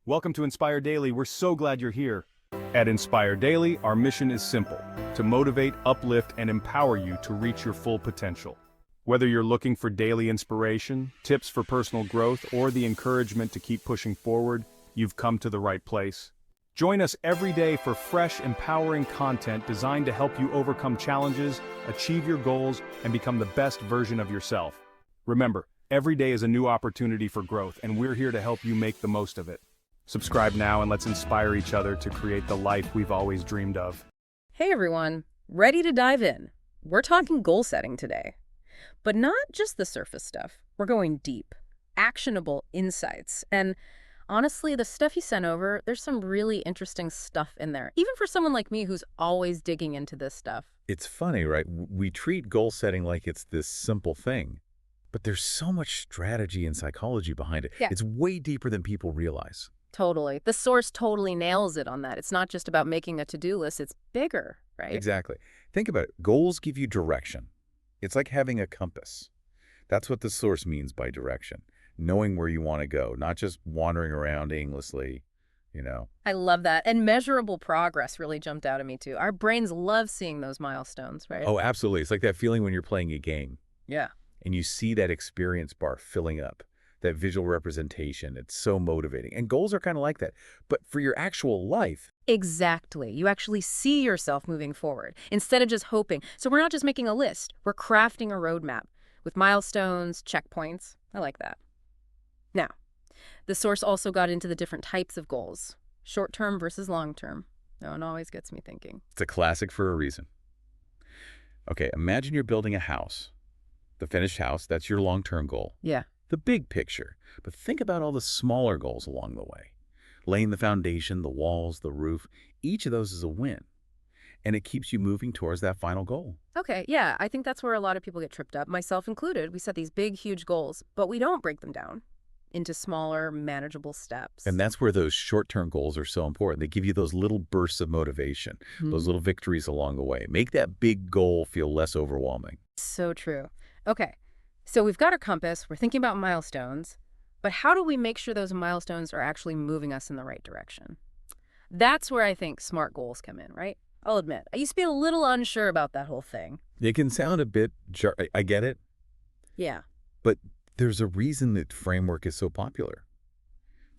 Welcome to Inspire Daily. We're so glad you're here. At Inspire Daily, our mission is simple: to motivate, uplift, and empower you to reach your full potential. Whether you're looking for daily inspiration, tips for personal growth, or the encouragement to keep pushing forward, you've come to the right place. Join us every day for fresh, empowering content designed to help you overcome challenges, achieve your goals, and become the best version of yourself. Remember, every day is a new opportunity for growth, and we're here to help you make the most of it. Subscribe now and let's inspire each other to create the life we've always dreamed of. Hey everyone, ready to dive in? We're talking goal setting today. But not just the surface stuff. We're going deep, actionable insights. And honestly, the stuff you sent over, there's some really interesting stuff in there, even for someone like me who's always digging into this stuff. It's funny, right? We treat goal setting like it's this simple thing, but there's so much strategy and psychology behind it. Yeah. It's way deeper than people realize. Totally. The source totally nails it on that. It's not just about making a to-do list, it's bigger, right? Exactly. Think about it. Goals give you direction. It's like having a compass. That's what the source means by direction. Knowing where you want to go, not just wandering around aimlessly, I love that. And measurable progress really jumped out at me too. Our brains love seeing those milestones, right? Oh, absolutely. It's like that feeling when you're playing a game Yeah. and you see that experience bar filling up, that visual representation. It's so motivating. And goals are kind of like that. But for your actual life, Exactly. You actually see yourself moving forward instead of just hoping. So we're not just making a list. We're crafting a roadmap with milestones, checkpoints. I like that. Now, the source also got into the different types of goals, short-term versus long-term. That one always gets me thinking. it's a classic for a reason. Okay, imagine you're building a house. The finished house, that's your long-term goal. Yeah. The big picture. But think about all the smaller goals along the way. Laying the foundation, the walls, the roof, each of those is a win. And it keeps you moving towards that final goal. Okay, yeah, I think that's where a lot of people get tripped up, myself included. We set these big, huge goals, but we don't break them down into smaller, manageable steps. And that's where those short-term goals are so important. They give you those little bursts of motivation, those little victories along the way. Make that big goal feel less overwhelming. So true. Okay, so we've got our compass, we're thinking about milestones, but how do we make sure those milestones are actually moving us in the right direction? That's where I think SMART goals come in, right? I'll admit, I used to be a little unsure about that whole thing. It can sound a bit I get it, Yeah. but there's a reason that framework is so popular.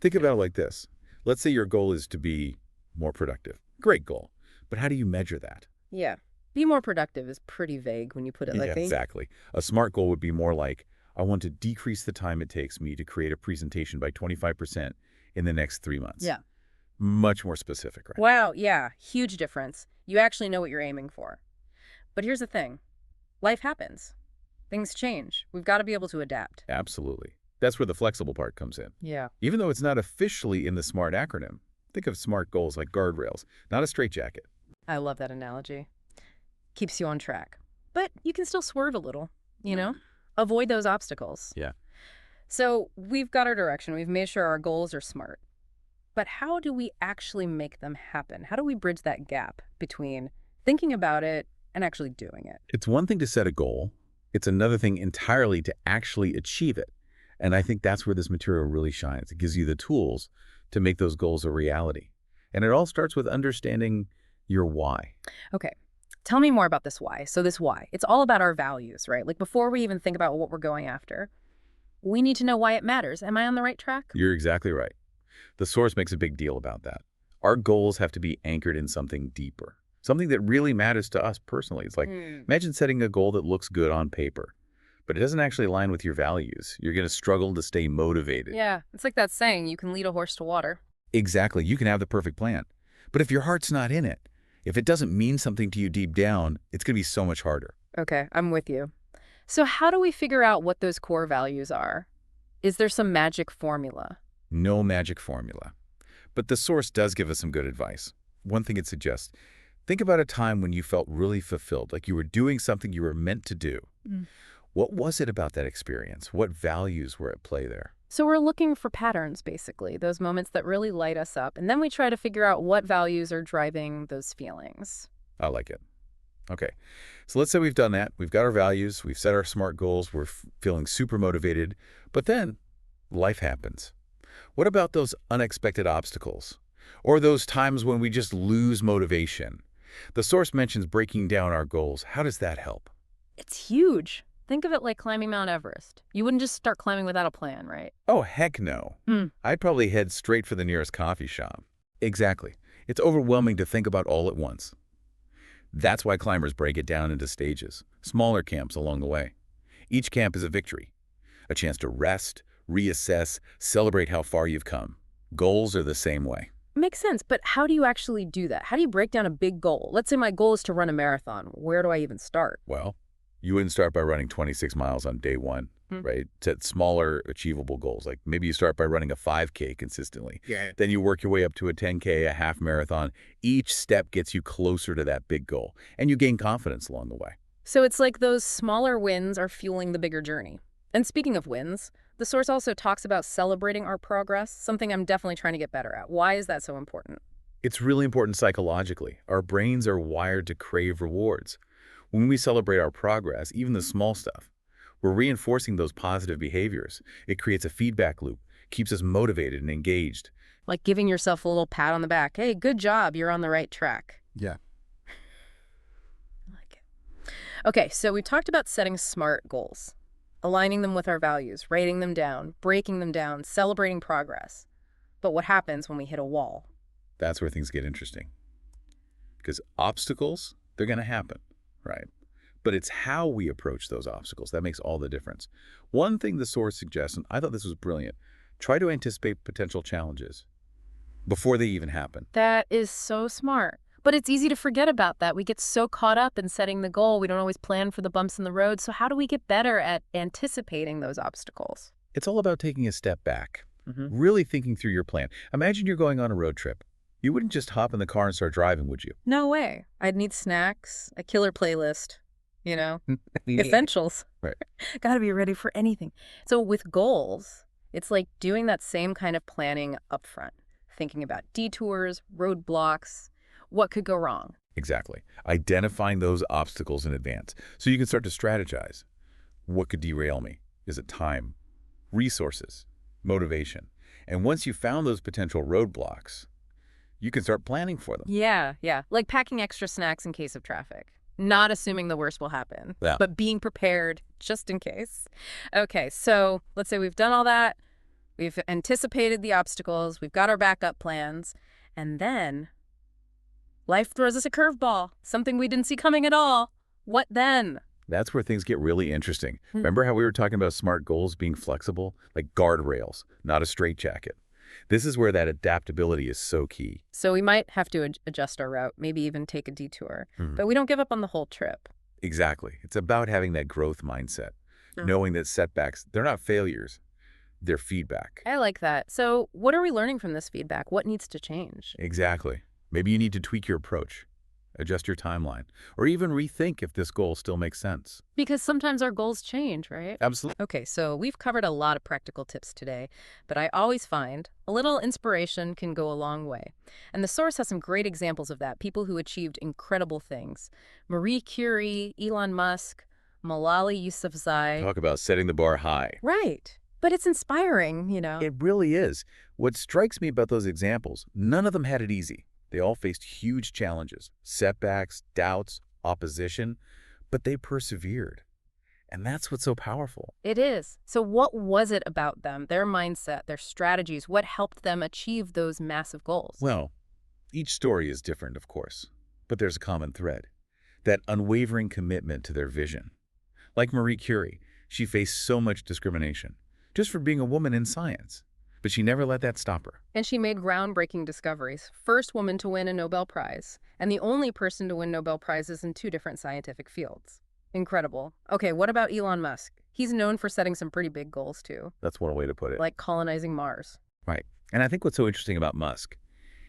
Think about it like this. Let's say your goal is to be more productive. Great goal. But how do you measure that? Yeah. Be more productive is pretty vague when you put it like that. Exactly. A SMART goal would be more like, I want to decrease the time it takes me to create a presentation by 25% in the next 3 months. Yeah. Much more specific, right? Wow, yeah, huge difference. You actually know what you're aiming for. But here's the thing. Life happens. Things change. We've got to be able to adapt. Absolutely. That's where the flexible part comes in. Yeah. Even though it's not officially in the SMART acronym, think of SMART goals like guardrails, not a straitjacket. I love that analogy. Keeps you on track. But you can still swerve a little, Avoid those obstacles. Yeah. So we've got our direction. We've made sure our goals are SMART. But how do we actually make them happen? How do we bridge that gap between thinking about it and actually doing it? It's one thing to set a goal. It's another thing entirely to actually achieve it. And I think that's where this material really shines. It gives you the tools to make those goals a reality. And it all starts with understanding your why. Okay. Tell me more about this why. So this why, it's all about our values, right? Like before we even think about what we're going after, we need to know why it matters. Am I on the right track? You're exactly right. The source makes a big deal about that. Our goals have to be anchored in something deeper, something that really matters to us personally. It's like, imagine setting a goal that looks good on paper, but it doesn't actually align with your values. You're going to struggle to stay motivated. Yeah, it's like that saying, you can lead a horse to water. Exactly. You can have the perfect plan. But if your heart's not in it, if it doesn't mean something to you deep down, it's going to be so much harder. Okay, I'm with you. So how do we figure out what those core values are? Is there some magic formula? No magic formula. But the source does give us some good advice. One thing it suggests, think about a time when you felt really fulfilled, like you were doing something you were meant to do. What was it about that experience? What values were at play there? So we're looking for patterns, basically, those moments that really light us up. And then we try to figure out what values are driving those feelings. I like it. Okay, so let's say we've done that. We've got our values. We've set our SMART goals. We're feeling super motivated. But then life happens. What about those unexpected obstacles? Or those times when we just lose motivation? The source mentions breaking down our goals. How does that help? It's huge. Think of it like climbing Mount Everest. You wouldn't just start climbing without a plan, right? Oh, heck no. Hmm. I'd probably head straight for the nearest coffee shop. Exactly. It's overwhelming to think about all at once. That's why climbers break it down into stages, smaller camps along the way. Each camp is a victory, a chance to rest, reassess, celebrate how far you've come. Goals are the same way. Makes sense, but how do you actually do that? How do you break down a big goal? Let's say my goal is to run a marathon. Where do I even start? Well, you wouldn't start by running 26 miles on day one, right? Set smaller, achievable goals. Like maybe you start by running a 5K consistently. Yeah. Then you work your way up to a 10K, a half marathon. Each step gets you closer to that big goal, and you gain confidence along the way. So it's like those smaller wins are fueling the bigger journey. And speaking of wins, the source also talks about celebrating our progress, something I'm definitely trying to get better at. Why is that so important? It's really important psychologically. Our brains are wired to crave rewards. When we celebrate our progress, even the small stuff, we're reinforcing those positive behaviors. It creates a feedback loop, keeps us motivated and engaged. Like giving yourself a little pat on the back. Hey, good job, you're on the right track. Yeah. I like it. Okay, so we talked about setting SMART goals, aligning them with our values, writing them down, breaking them down, celebrating progress. But what happens when we hit a wall? That's where things get interesting. Because obstacles, they're going to happen, right? But it's how we approach those obstacles that makes all the difference. One thing the source suggests, and I thought this was brilliant, try to anticipate potential challenges before they even happen. That is so smart. But it's easy to forget about that. We get so caught up in setting the goal, we don't always plan for the bumps in the road. So how do we get better at anticipating those obstacles? It's all about taking a step back, really thinking through your plan. Imagine you're going on a road trip. You wouldn't just hop in the car and start driving, would you? No way. I'd need snacks, a killer playlist, you know, Yeah. essentials. Right. Gotta be ready for anything. So with goals, it's like doing that same kind of planning up front, thinking about detours, roadblocks, what could go wrong. Exactly. Identifying those obstacles in advance so you can start to strategize. What could derail me? Is it time, resources, motivation? And once you've found those potential roadblocks, you can start planning for them. Yeah. Like packing extra snacks in case of traffic. Not assuming the worst will happen, Yeah. but being prepared just in case. Okay, so let's say we've done all that. We've anticipated the obstacles. We've got our backup plans. And then life throws us a curveball, something we didn't see coming at all. What then? That's where things get really interesting. Remember how we were talking about SMART goals being flexible? Like guardrails, not a straitjacket. This is where that adaptability is so key. So we might have to adjust our route, maybe even take a detour. But we don't give up on the whole trip. Exactly. It's about having that growth mindset, knowing that setbacks, they're not failures, they're feedback. I like that. So what are we learning from this feedback? What needs to change? Exactly. Maybe you need to tweak your approach, adjust your timeline, or even rethink if this goal still makes sense. Because sometimes our goals change, right? Absolutely. Okay, so we've covered a lot of practical tips today, but I always find a little inspiration can go a long way. And the source has some great examples of that, people who achieved incredible things. Marie Curie, Elon Musk, Malala Yousafzai. Talk about setting the bar high. Right. But it's inspiring, you know. It really is. What strikes me about those examples, none of them had it easy. They all faced huge challenges, setbacks, doubts, opposition, but they persevered. And that's what's so powerful. It is. So what was it about them, their mindset, their strategies? What helped them achieve those massive goals? Well, each story is different, of course, but there's a common thread, that unwavering commitment to their vision. Like Marie Curie, she faced so much discrimination, just for being a woman in science. But she never let that stop her. And she made groundbreaking discoveries. First woman to win a Nobel Prize, and the only person to win Nobel Prizes in 2 different scientific fields. Incredible. Okay, what about Elon Musk? He's known for setting some pretty big goals, too, That's one way to put it. like colonizing Mars. Right. And I think what's so interesting about Musk,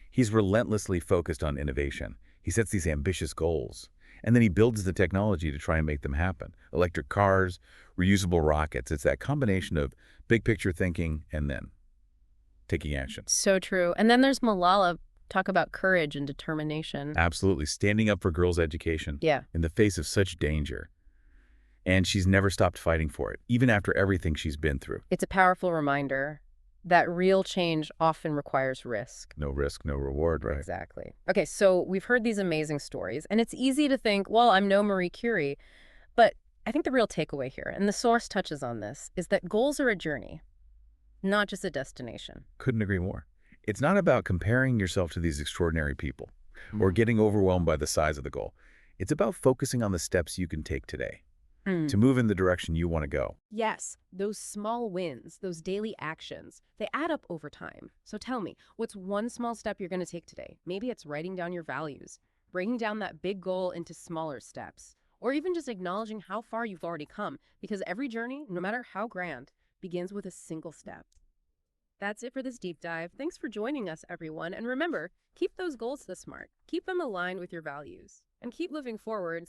he's relentlessly focused on innovation. He sets these ambitious goals, and then he builds the technology to try and make them happen. Electric cars, reusable rockets. It's that combination of big picture thinking and then taking action. So true. And then there's Malala. Talk about courage and determination. Absolutely. Standing up for girls' education Yeah. in the face of such danger. And she's never stopped fighting for it, even after everything she's been through. It's a powerful reminder that real change often requires risk. No risk, no reward, right? Exactly. Okay, so we've heard these amazing stories, and it's easy to think, well, I'm no Marie Curie. But I think the real takeaway here, and the source touches on this, is that goals are a journey, not just a destination. Couldn't agree more. It's not about comparing yourself to these extraordinary people or getting overwhelmed by the size of the goal. It's about focusing on the steps you can take today to move in the direction you want to go. Yes, those small wins, those daily actions, they add up over time. So tell me, what's one small step you're going to take today? Maybe it's writing down your values, breaking down that big goal into smaller steps, or even just acknowledging how far you've already come, because every journey, no matter how grand, begins with a single step. That's it for this deep dive. Thanks for joining us, everyone. And remember, keep those goals this smart. Keep them aligned with your values. And keep moving forward.